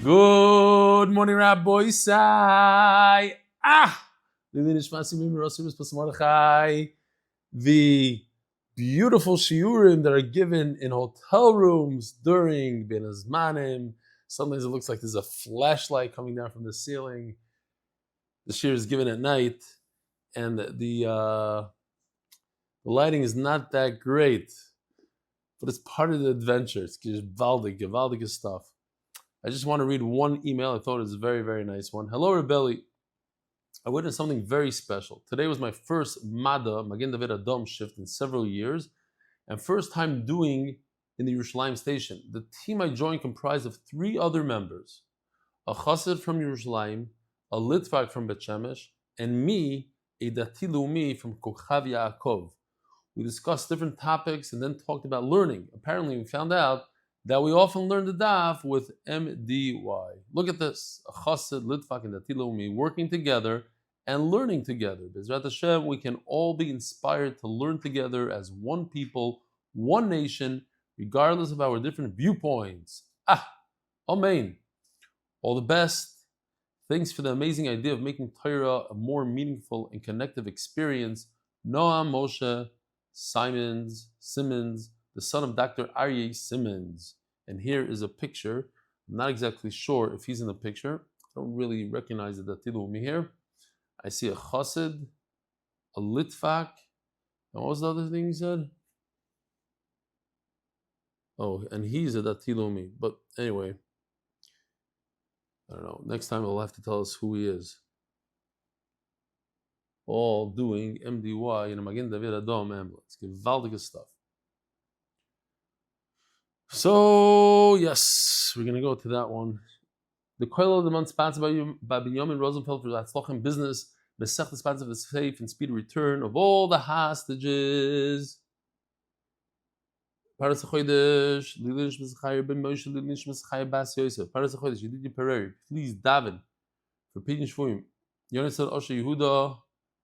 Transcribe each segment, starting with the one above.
Good morning, Rabbi Sai. The beautiful shiurim that are given in hotel rooms during Bein Hazmanim. Sometimes it looks like there's a flashlight coming down from the ceiling. The shiur is given at night, and the lighting is not that great, but it's part of the adventure. It's gewaldige stuff. I just want to read one email. I thought it was a very, very nice one. Hello, Reb Eli. I witnessed something very special. Today was my first Magen David Adom shift in several years, and first time doing in the Yerushalayim station. The team I joined comprised of 3 other members, a chassid from Yerushalayim, a Litvak from Bet Shemesh, and me, a Dati Leumi from Kochav Yakov. We discussed different topics and then talked about learning. Apparently, we found out that we often learn the daf with MDY. Look at this. A chassid, Litvak, and Dati Leumi working together and learning together. B'ezrat Hashem, we can all be inspired to learn together as one people, one nation, regardless of our different viewpoints. Amen. All the best. Thanks for the amazing idea of making Torah a more meaningful and connective experience. Noam Moshe Simmons, the son of Dr. Aryeh Simmons. And here is a picture. I'm not exactly sure if he's in the picture. I don't really recognize the Dati Leumi here. I see a chassid, a litvak, and what was the other thing he said? Oh, and he's a Dati Leumi. But anyway, I don't know. Next time he'll have to tell us who he is. All doing MDY in a Magen David Adom ambulance. Gewaldige stuff. So, yes, we're going to go to that one. The Koil of the month sponsored by Binyomin Rosenfeld for Hatzlach business. Besech the sponsor of the safe and speedy return of all the hostages. Paras HaChodesh, Lilish Zechraya Ben Moshe, Lilish Zechraya Bas Yosef. Paras HaChodesh, Yedidya Pereira. Please, Daven, for Pedion Shvoim. Yonathan Osher Yehuda.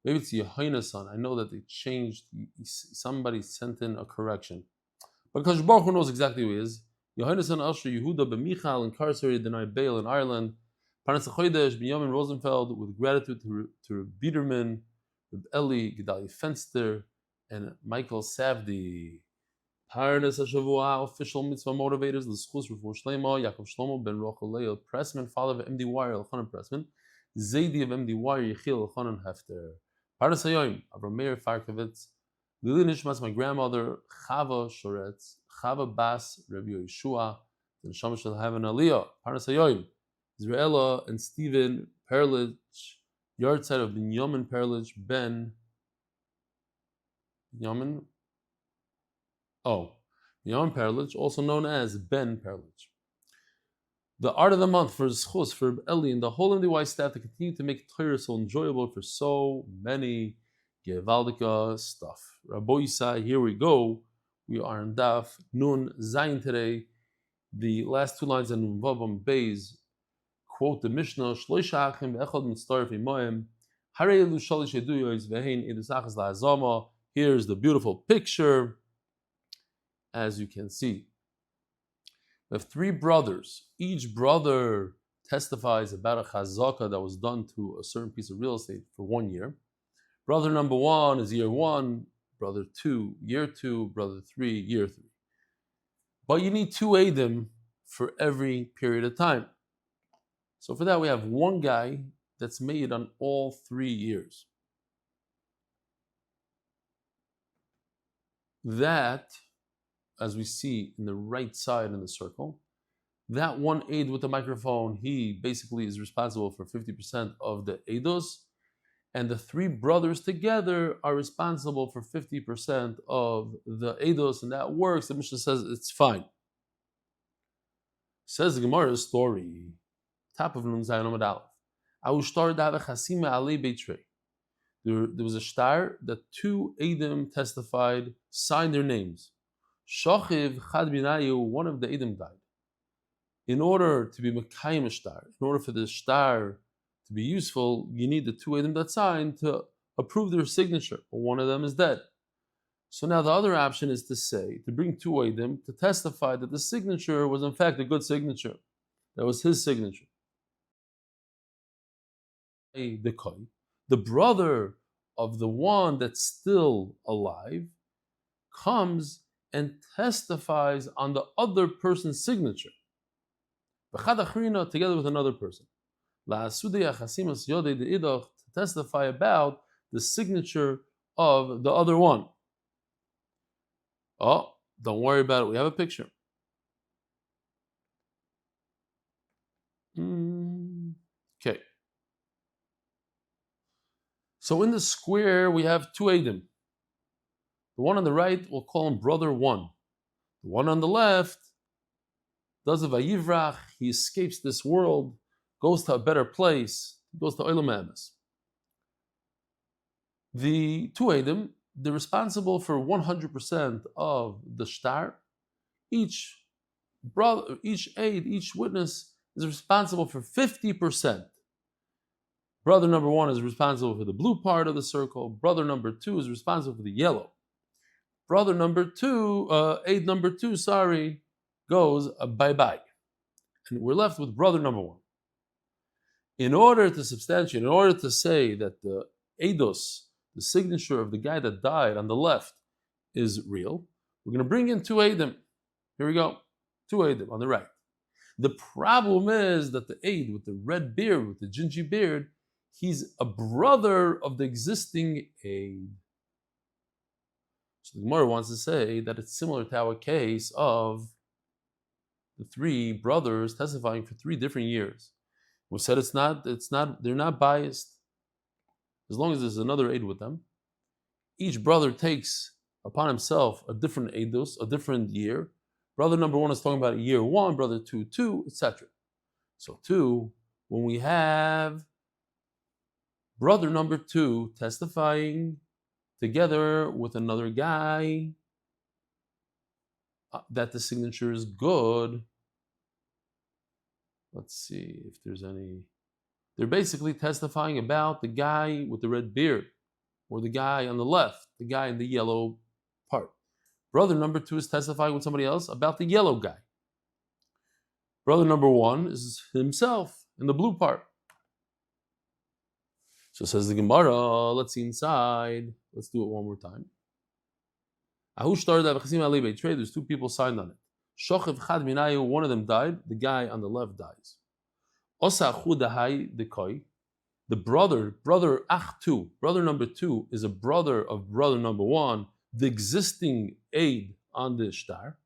Maybe it's Yohanan. I know that they changed. Somebody sent in a correction. But Kadosh Baruch Hu knows exactly who he is. Yohanan Osher Yehuda Ben Michael, incarcerated, denied bail in Ireland. Paras HaChodesh, Binyomin Rosenfeld, with gratitude to Biderman, Reb Eli, Gedale, Fenster, and Michael Safdie. Parnas HaShavua, official Mitzvah Motivators, L'Schus Refuah Shelaima, Yakov Ben Rochel Pressman, father of Yedidya Elchanan Pressman, Zaydi of Yedidya Elchanan Hefter. Parnas HaYoim, Avram Meir Farkovitz, Lili Nishmas, my grandmother, Chava Shoretz, Chava Bas, Rabbi Yeshua, the Neshama Shel Heaven Aliyah. Parnas HaYoim, Israela and Stephen Perlich, yard side of Binyomin Perlich, Binyomin Perlich, also known as Ben Perlich. The art of the month for Zchus, for Eli, and the whole MDY staff to continue to make Torah so enjoyable for so many gewaldige stuff. Rabbi Yisai, here we go. We are in Daf Nun Zayin today. The last 2 lines in Bava Basra quote the Mishnah, Shloisha Achim Be'echad Mitztaref Imoim, Harei Elu Shalish Eduyos Ve'hein Edus Achas La'azama. Here's the beautiful picture. As you can see, we have 3 brothers. Each brother testifies about a chazaka that was done to a certain piece of real estate for 1 year. Brother number 1 is year 1, brother 2, year 2, brother 3, year 3. But you need 2 Eidim for every period of time. So for that, we have 1 guy that's made on all 3 years. That, as we see in the right side in the circle, that 1 aid with the microphone, he basically is responsible for 50% of the eidos, and the 3 brothers together are responsible for 50% of the eidos, and that works. The Mishnah says it's fine. Says the Gemara's story, top of Nun Zayin Amud Aleph. There was a shtar that 2 Eidim testified, signed their names. Shochiv Chad Binayu, one of the Eidim died. In order to be Mekayim shtar, in order for the shtar to be useful, you need the 2 Eidim that signed to approve their signature, but one of them is dead. So now the other option is to bring 2 Eidim to testify that the signature was in fact a good signature. That was his signature. The brother of the one that's still alive comes and testifies on the other person's signature, together with another person, to testify about the signature of the other one. Oh, don't worry about it. We have a picture. Okay. So in the square, we have two Eidim. The one on the right, we'll call him brother one. The one on the left does a vayivrach. He escapes this world, goes to a better place, goes to Olam Emes. The two Eidim, they're responsible for 100% of the shtar. Each brother, each aid, each witness is responsible for 50%. Brother number one is responsible for the blue part of the circle. Brother number two is responsible for the yellow. Brother number two, aid number two, goes bye-bye. And we're left with brother number one. In order to substantiate, in order to say that the eidos, the signature of the guy that died on the left, is real, we're going to bring in two eidim. Here we go. Two eidim on the right. The problem is that the aid with the red beard, with the gingy beard, he's a brother of the existing aid. So the Gemara wants to say that it's similar to our case of the three brothers testifying for 3 different years. We said they're not biased. As long as there's another aid with them, each brother takes upon himself a different eidos, a different year. Brother number one is talking about year 1, brother 2, 2, etc. So 2, when we have brother number 2 testifying together with another guy that the signature is good. Let's see if there's any. They're basically testifying about the guy with the red beard, or the guy on the left, the guy in the yellow part. Brother number 2 is testifying with somebody else about the yellow guy. Brother number 1 is himself in the blue part. So says the Gemara, let's see inside. Let's do it one more time. There's 2 people signed on it. One of them died, the guy on the left dies. The brother number 2 is a brother of brother number 1, the existing aid on the shtar.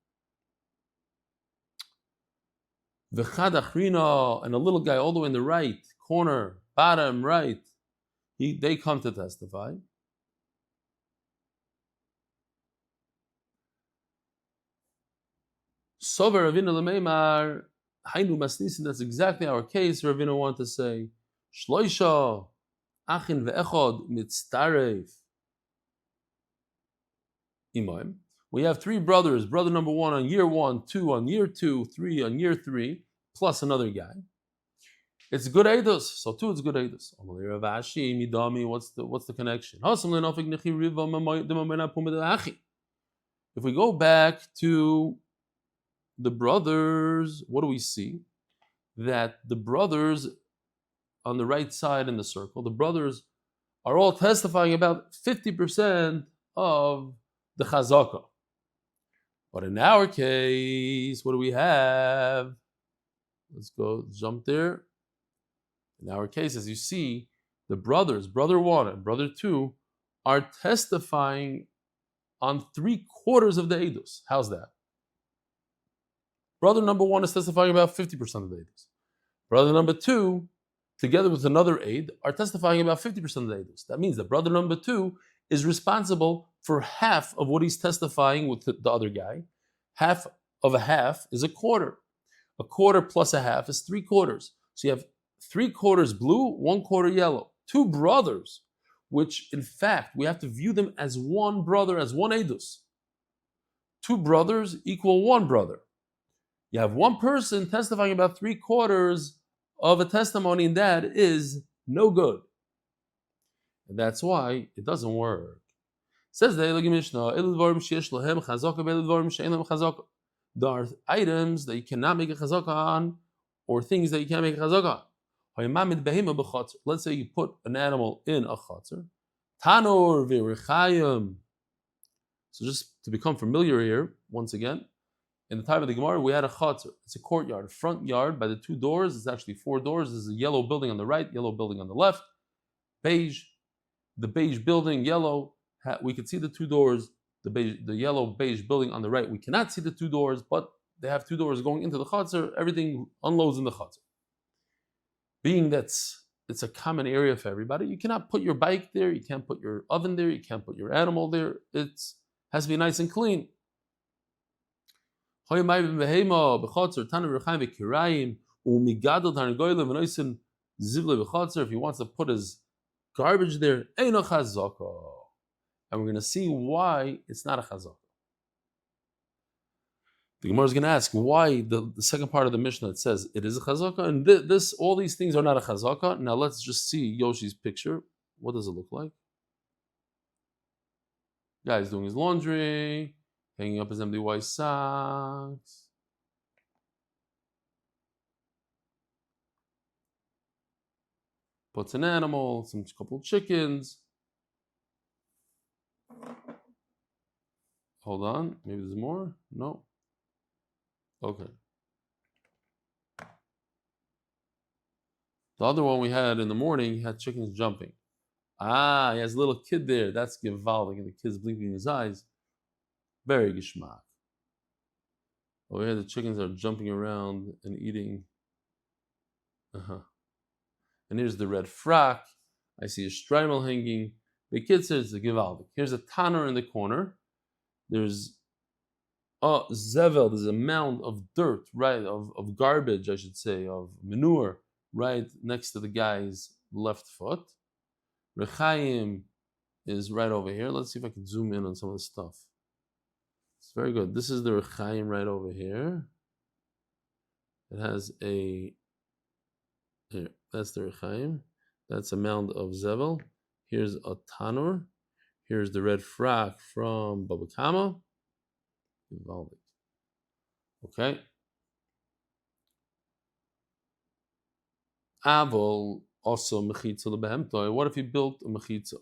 And a little guy all the way in the right corner, bottom right, they come to testify. Sover Ravina Lameimar, Hainu Masnisin, that's exactly our case. Ravina want to say, Shloisha, Achin ve'echod mitztaref. Imam. We have 3 brothers, brother number 1 on year 1, 2 on year 2, 3 on year 3, plus another guy. It's good eidos, so 2 is good eidos. What's the connection? If we go back to the brothers, what do we see? That the brothers on the right side in the circle, the brothers are all testifying about 50% of the chazaka. But in our case, what do we have? Let's go jump there. In our case, as you see, the brothers, brother 1 and brother 2, are testifying on 3/4 of the eidos. How's that? Brother number 1 is testifying about 50% of the eidos. Brother number 2, together with another aid, are testifying about 50% of the eidos. That means that brother number 2 is responsible for half of what he's testifying with the other guy. Half of a half is a quarter. A quarter plus a half is 3/4. So you have 3/4 blue, 1/4 yellow. 2 brothers, which in fact we have to view them as one brother, as one edus. 2 brothers equal 1 brother. You have 1 person testifying about 3/4 of a testimony, and that is no good. And that's why it doesn't work. Says the Elogi Mishnah, there are items that you cannot make a chazaka on, or things that you can't make chazaka. Let's say you put an animal in a chatzar. Tanor v'rechayim. So just to become familiar here, once again, in the time of the Gemara, we had a chatzar. It's a courtyard, a front yard by the two doors. It's actually four doors. There's a yellow building on the right, yellow building on the left, beige. The beige building, yellow. We could see the two doors. The yellow beige building on the right, we cannot see the two doors, but they have two doors going into the chatzar. Everything unloads in the chatzar. Being that it's a common area for everybody, you cannot put your bike there, you can't put your oven there, you can't put your animal there. It has to be nice and clean. If he wants to put his garbage there, and we're going to see why it's not a chazaka. The Gemara is going to ask why the second part of the Mishnah, it says it is a chazaka, and all these things are not a chazaka. Now let's just see Yoshi's picture. What does it look like? Guy's doing his laundry, hanging up his empty white socks. Puts an animal, some couple chickens. Hold on, maybe there's more? No. Okay. The other one we had in the morning, he had chickens jumping. He has a little kid there. That's gewaldig, and the kid's blinking his eyes. Very geschmack. Over here, the chickens are jumping around and eating. And here's the red frock. I see a streimel hanging. The kid says it's a gewaldig. Here's a tanner in the corner. There's zevel, there's a mound of dirt, right, of garbage, I should say, of manure, right next to the guy's left foot. Rechayim is right over here. Let's see if I can zoom in on some of the stuff. It's very good. This is the Rechayim right over here. It has here, that's the Rechayim. That's a mound of zevel. Here's a tanur. Here's the red frock from Baba Kama. Okay. Avol also mechitza lebehemtoi. What if you built a mechitza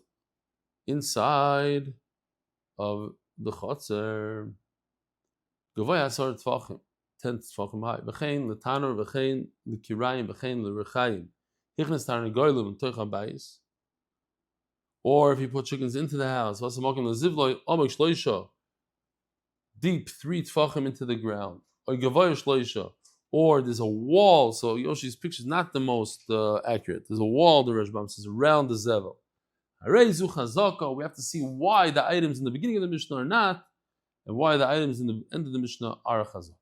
inside of the chotzer? Gavoy asar tfachim, 10 tfachim high. V'chein letanur, v'chein lekirayim, v'chein lerechayim. Hichnes tarni goylum toich habayis. Or if you put chickens into the house, deep 3 tfachim into the ground. Or there's a wall. So Yoshi's picture is not the most accurate. There's a wall, the Rashbam says, around the zevel. We have to see why the items in the beginning of the Mishnah are not, and why the items in the end of the Mishnah are a chazaka.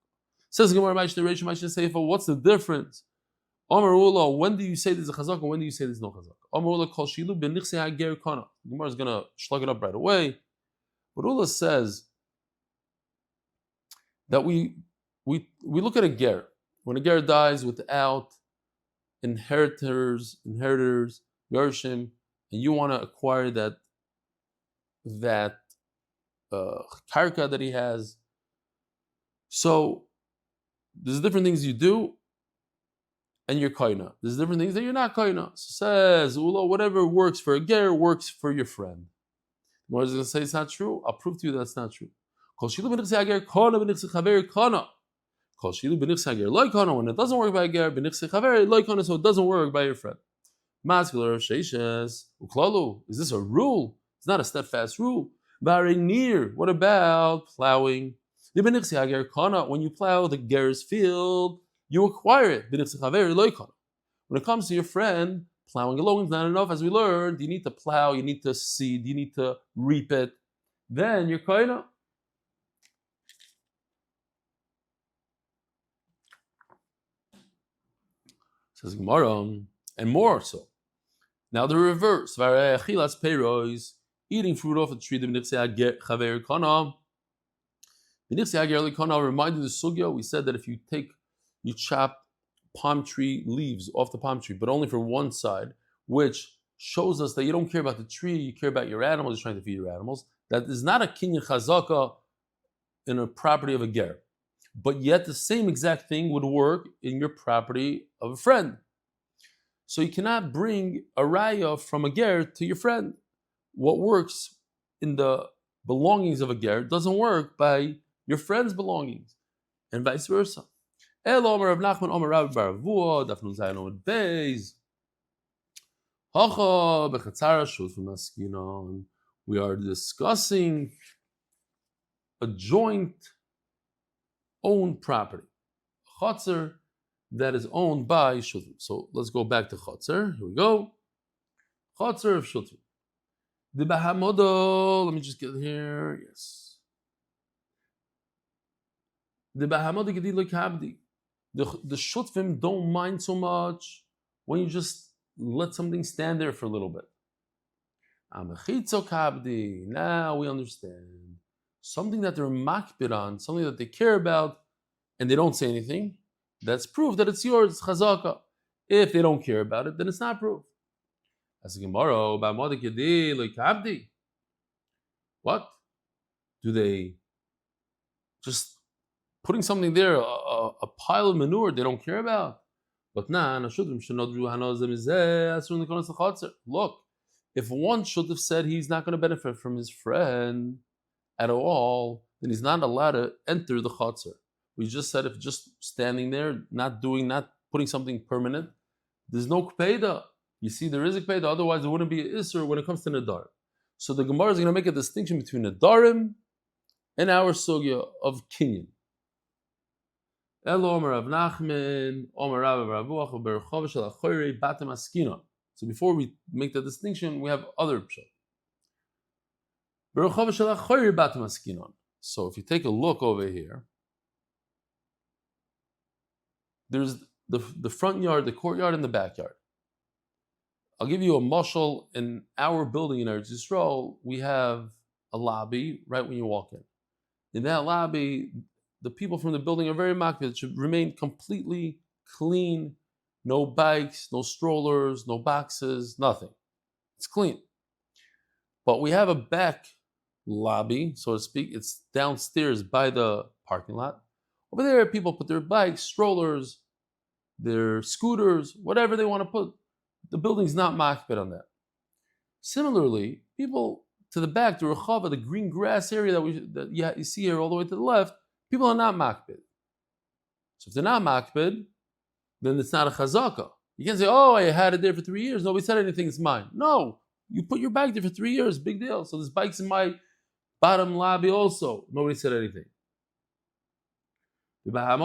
Says Gemara, what's the difference? When do you say there's a chazaka? When do you say there's no chazaka? The Gemara is going to slug it up right away. But Ula says that we look at a ger. When a ger dies without inheritors, Yershim, and you want to acquire that karka that he has. So there's different things you do, and you're kaina. There's different things that you're not kaina. So says Ula, whatever works for a ger works for your friend. Gemara is going to say it's not true. I'll prove to you that's not true. When it doesn't work by a ger, so it doesn't work by your friend. Is this a rule? It's not a steadfast rule. What about plowing? When you plow the ger's field, you acquire it. When it comes to your friend, plowing alone is not enough. As we learned, you need to plow, you need to seed, you need to reap it. Then you're kaina. Says Gemara, and more so. Now the reverse. Eating fruit off a tree. Reminded the sugya. We said that if you chop palm tree leaves off the palm tree, but only for one side, which shows us that you don't care about the tree, you care about your animals, you're trying to feed your animals. That is not a kinyan chazaka in a property of a ger. But yet the same exact thing would work in your property of a friend. So you cannot bring a raya from a ger to your friend. What works in the belongings of a ger doesn't work by your friend's belongings, and vice versa. El Omer of Nachman Omer Rabbi Refuah Daf Yomi Amud Beis. Hacha bechatzara shutfim askinon. We are discussing a joint owned property, chotzer that is owned by shutfim. So let's go back to chotzer. Here we go. Chotzer of shutfim. The bahamodo. Let me just get here. Yes. The bahamodo Gedale kabdi. The shutfim don't mind so much when you just let something stand there for a little bit. Now we understand. Something that they're makbid on, something that they care about, and they don't say anything, that's proof that it's yours, it's chazaka. If they don't care about it, then it's not proof. As a Gemara, what? Do they just putting something there, a pile of manure they don't care about? But look, if one should have said he's not going to benefit from his friend at all, then he's not allowed to enter the chotzer. We just said if just standing there, not putting something permanent, there's no kpeda. You see, there is a kpeda, otherwise there wouldn't be an isser when it comes to nadar. So the Gemara is going to make a distinction between nadarim and our sugya of kinyan. So before we make the distinction, we have other pshat. So if you take a look over here, there's the front yard, the courtyard, and the backyard. I'll give you a mashal. In our building in Eretz Yisrael, we have a lobby right when you walk in. In that lobby, the people from the building are very makbid. It should remain completely clean. No bikes, no strollers, no boxes, nothing. It's clean. But we have a back lobby, so to speak. It's downstairs by the parking lot. Over there, people put their bikes, strollers, their scooters, whatever they want to put. The building's not makbid on that. Similarly, people to the back, the Refuah, the green grass area that you see here all the way to the left, people are not makbid. So if they're not makbid, then it's not a chazaka. You can't say, oh, I had it there for 3 years. Nobody said anything, it's mine. No, you put your bike there for 3 years, big deal. So this bike's in my bottom lobby also. Nobody said anything. Yeah,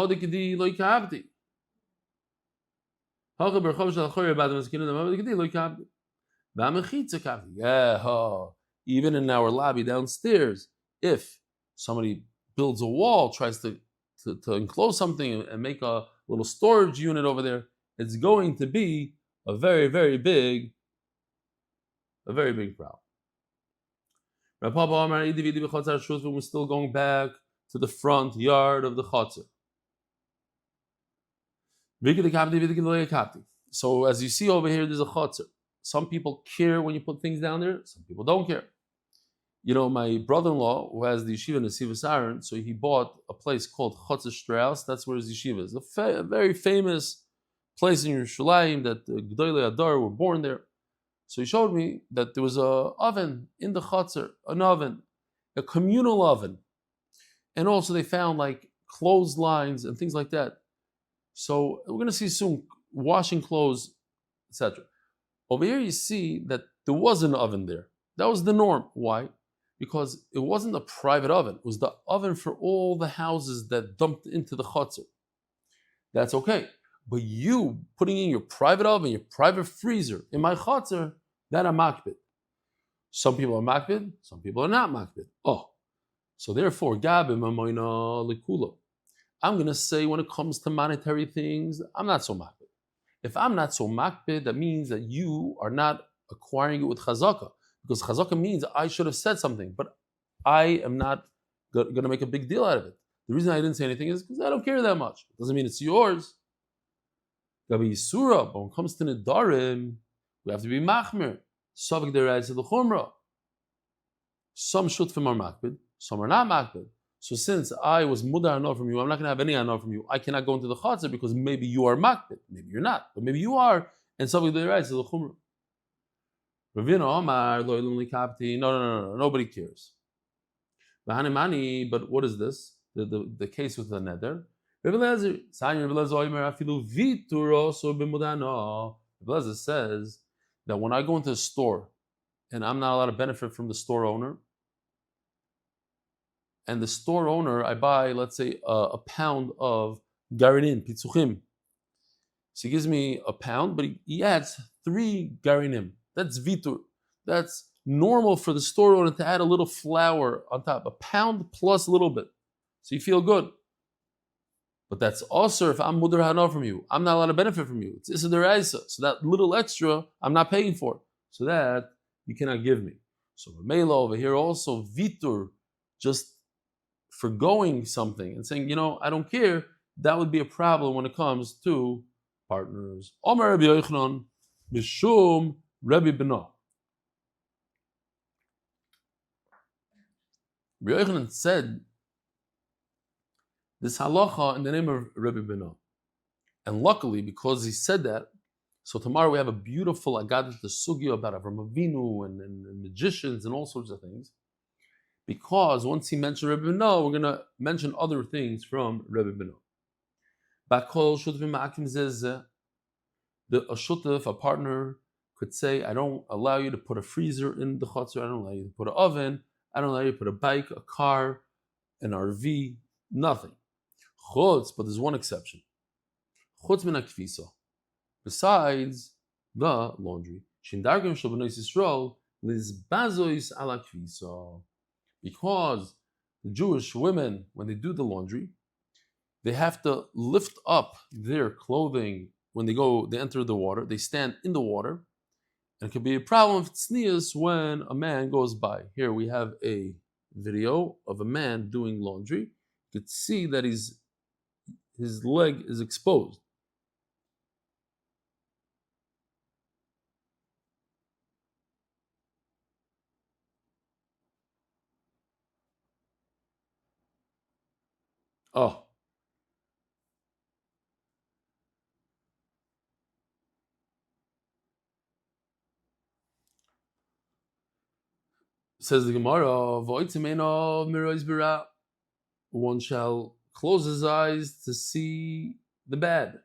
even in our lobby downstairs, if somebody builds a wall, tries to enclose something and make a little storage unit over there, it's going to be a very, very big problem. We're still going back to the front yard of the chotzer. So as you see over here, there's a chotzer. Some people care when you put things down there. Some people don't care. You know, my brother-in-law, who has the yeshiva in the Sivasaran, so he bought a place called Chotzer Strauss. That's where his yeshiva is. A very famous place in Yerushalayim that the Gedale Adar were born there. So he showed me that there was an oven in the Chotzer, an oven, a communal oven. And also they found like clotheslines and things like that. So we're going to see soon washing clothes, etc. Over here you see that there was an oven there. That was the norm. Why? Because it wasn't a private oven. It was the oven for all the houses that dumped into the chotzer. That's okay. But you putting in your private oven, your private freezer in my chotzer, that I'm makbid. Some people are makbid, some people are not makbid. Oh, so therefore, gabim amoina lekulo. I'm going to say when it comes to monetary things, I'm not so makbid. If I'm not so makbid, that means that you are not acquiring it with chazaka. Because chazaka means I should have said something, but I am not going to make a big deal out of it. The reason I didn't say anything is because I don't care that much. It doesn't mean it's yours. But when it comes to nedarim, we have to be machmir. Savik deraisa the chumrah. Some shutfim are makbid, some are not makbid. So since I was mudar anah from you, I'm not going to have any anah from you. I cannot go into the chatzar because maybe you are makbid, maybe you're not, but maybe you are, and something that right is the chumrah. Ravina Omar lo ilum likapti. No, nobody cares. But what is this? The case with the neder. Rebbe Eliezer says that when I go into a store and I'm not allowed to benefit from the store owner, and the store owner, I buy, let's say, a pound of garinim, pitzuchim. So he gives me a pound, but he adds 3 garinim. That's vitur. That's normal for the store owner to add a little flour on top, a pound plus a little bit. So you feel good. But that's also if I'm mudar hana from you. I'm not allowed to benefit from you. It's issa deraisa. So that little extra, I'm not paying for. So that you cannot give me. So Mela over here also, vitur, just forgoing something and saying, I don't care, that would be a problem when it comes to partners. Omer Rabbi Yochanan, Mishum Rabbi Beno. Rabbi Yochanan said this halacha in the name of Rabbi Beno. And luckily, because he said that, so tomorrow we have a beautiful Agadat Sugya about Avram Avinu and magicians and all sorts of things. Because once he mentioned Rebbe Beno, we're going to mention other things from Rebbe Beno. A shutuf, a partner, could say, I don't allow you to put a freezer in the chutzner, I don't allow you to put an oven, I don't allow you to put a bike, a car, an RV, nothing. Chutz, but there's one exception. Chutz min hakvisa. Besides the laundry. Shindargim shel b'nai Yisrael lizbazois ala kvisa. Because the Jewish women, when they do the laundry, they have to lift up their clothing when they enter the water. They stand in the water. And it can be a problem of tznius when a man goes by. Here we have a video of a man doing laundry. You can see that his leg is exposed. Oh. Says the Gemara, one shall close his eyes to see the bad.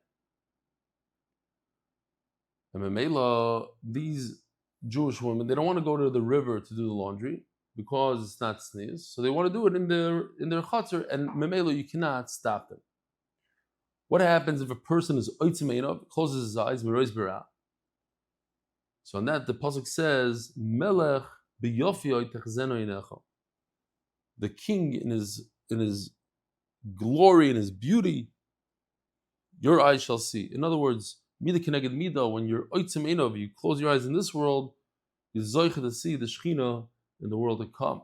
And Memela, these Jewish women, they don't want to go to the river to do the laundry because it's not sneeze. So they want to do it in their chutzner, and Memela, you cannot stop them. What happens if a person is oitzimeinov, closes his eyes, meroiz b'ra? So on that, the pasuk says, Melech b'yofiyoi techzeno inecha. The king in his glory and his beauty, your eyes shall see. In other words, mida keneged mida, when you're oitzimeinov, you close your eyes in this world, you're zoicha to see the Shechina in the world to come.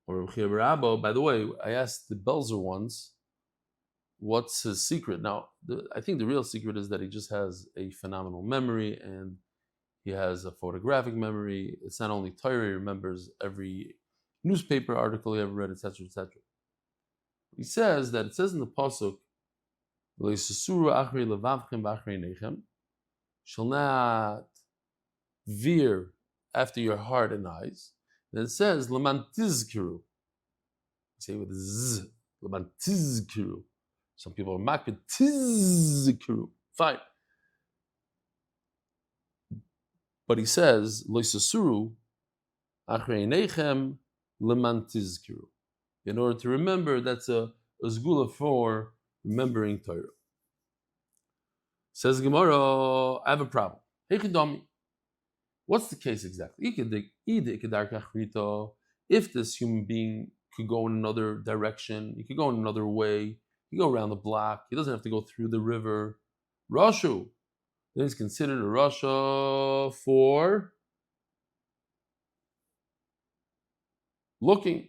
Or by the way, I asked the Belzer once, what's his secret? Now, I think the real secret is that he just has a phenomenal memory and he has a photographic memory. It's not only Torah, he remembers every newspaper article he ever read, etc., etc. He says that it says in the pasuk, shall not veer after your heart and eyes. Then it says, Laman tizkiru. Say with z, Laman tizkiru. Some people are makbid tizkiru. Fine. But he says, Loisasuru, achrei nechem, Laman tizkiru. In order to remember, that's a zgula for remembering Torah. Says Gemara, I have a problem. What's the case exactly? If this human being could go in another direction, he could go in another way, he could go around the block, he doesn't have to go through the river. Rashu. Then he's considered a Rasha for looking.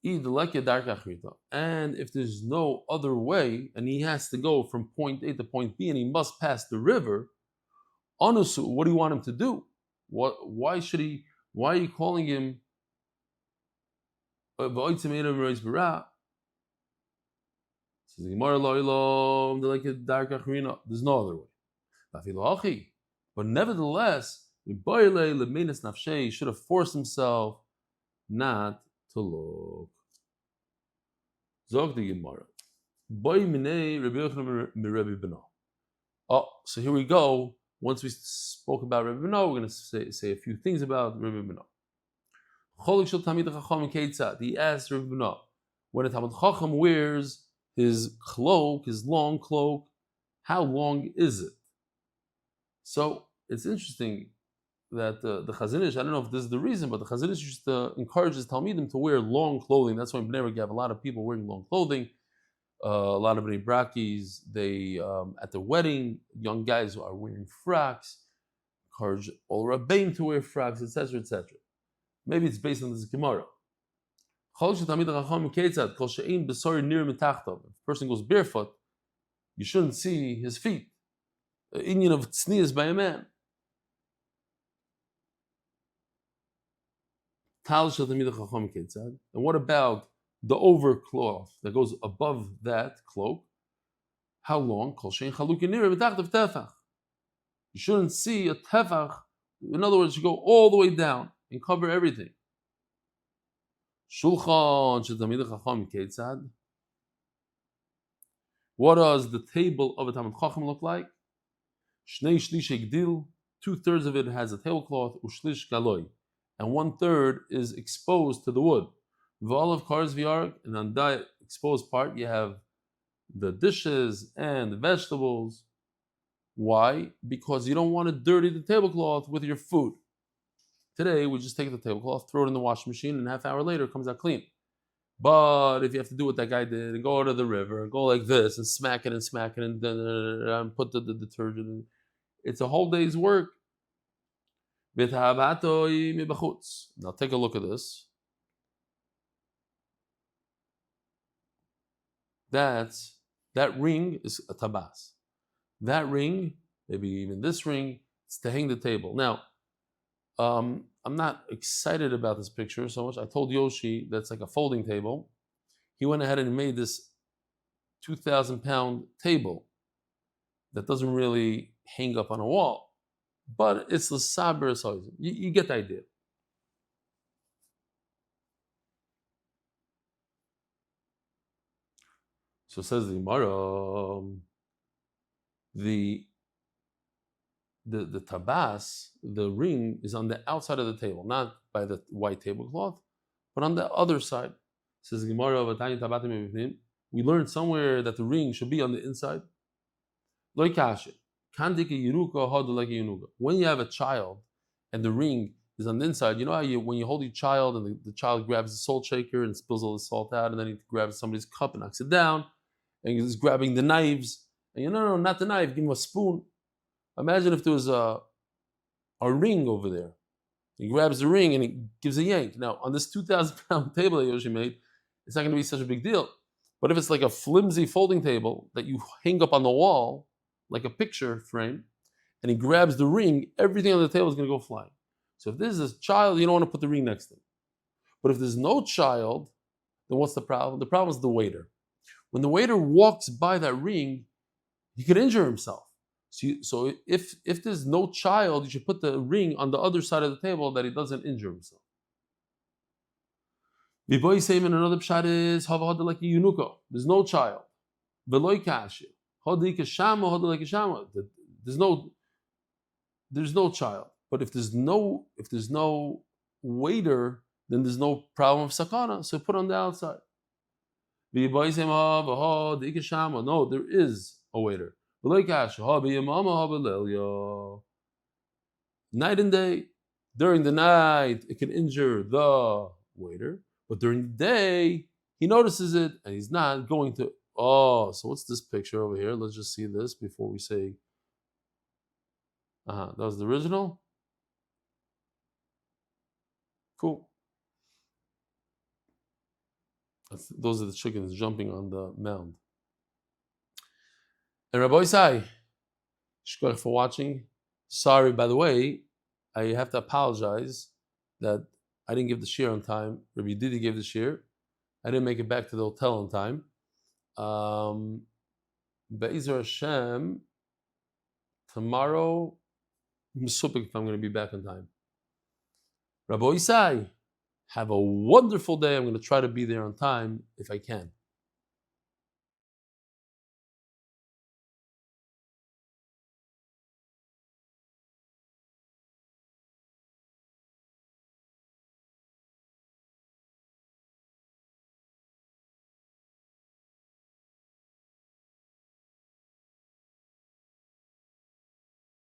And if there's no other way, and he has to go from point A to point B, and he must pass the river, Anusu, what do you want him to do? Why are you calling him Says the Gemara, there's no other way. But nevertheless, he should have forced himself not to look. Zog the Gemara. Oh, so here we go. Once we spoke about Rebbe Beno, we're going to say a few things about Rebbe Beno. He asked Rebbe Beno, when a Talmid Chacham wears his cloak, his long cloak, how long is it? So it's interesting that the Chazon Ish, I don't know if this is the reason, but the Chazon Ish used to encourage his Talmidim to wear long clothing. That's why in Bnei Brak you have a lot of people wearing long clothing. A lot of Bnei Brakis, they at their wedding, young guys are wearing frocks. Encourage all Rabbeim to wear frocks, etc., etc. Maybe it's based on this Gemara. If a person goes barefoot, you shouldn't see his feet. The Inyan of tznius by a man. And what about the overcloth that goes above that cloak? How long? You shouldn't see a tefach. In other words, you go all the way down and cover everything. What does the table of a Talmid Chacham look like? 2/3 of it has a tablecloth, and 1/3 is exposed to the wood. And on that exposed part, you have the dishes and the vegetables. Why? Because you don't want to dirty the tablecloth with your food. Today, we just take the tablecloth, throw it in the washing machine, and a half hour later, it comes out clean. But if you have to do what that guy did, and go to the river, and go like this, and smack it, and put the detergent in, it's a whole day's work. Now take a look at this. That ring is a tabas. That ring, maybe even this ring, it's to hang the table. Now, I'm not excited about this picture so much. I told Yoshi that's like a folding table. He went ahead and made this 2,000-pound table that doesn't really hang up on a wall, but it's the saber size. You get the idea. So says the Gemara, the tabas, the ring, is on the outside of the table, not by the white tablecloth, but on the other side. Says the Gemara, we learned somewhere that the ring should be on the inside. When you have a child and the ring is on the inside, you know how when you hold your child and the child grabs the salt shaker and spills all the salt out, and then he grabs somebody's cup and knocks it down, and he's grabbing the knives, and no, not the knife, give him a spoon. Imagine if there was a ring over there. He grabs the ring and he gives a yank. Now, on this 2,000-pound table that Yoshi made, it's not going to be such a big deal. But if it's like a flimsy folding table that you hang up on the wall, like a picture frame, and he grabs the ring, everything on the table is going to go flying. So if this is a child, you don't want to put the ring next to him. But if there's no child, then what's the problem? The problem is the waiter. When the waiter walks by that ring, he could injure himself. So if there's no child, you should put the ring on the other side of the table that he doesn't injure himself. The boy saying in another pshat is like a yunuko. There's no child. There's no child. But if there's no waiter, then there's no problem of sakana. So put on the outside. The boy saying no, there is a waiter. Night and day. During the night, it can injure the waiter, but during the day, he notices it and he's not going to. Oh, so what's this picture over here? Let's just see this before we say. That was the original. Cool. Those are the chickens jumping on the mound. And Rabbi Isai, shkoyach for watching. Sorry, by the way, I have to apologize that I didn't give the shir on time. Rabbi Yedidya gave the shir. I didn't make it back to the hotel on time. Be'ezer Hashem, tomorrow, I'm super if I'm going to be back on time. Rabbi Isai, have a wonderful day. I'm going to try to be there on time if I can.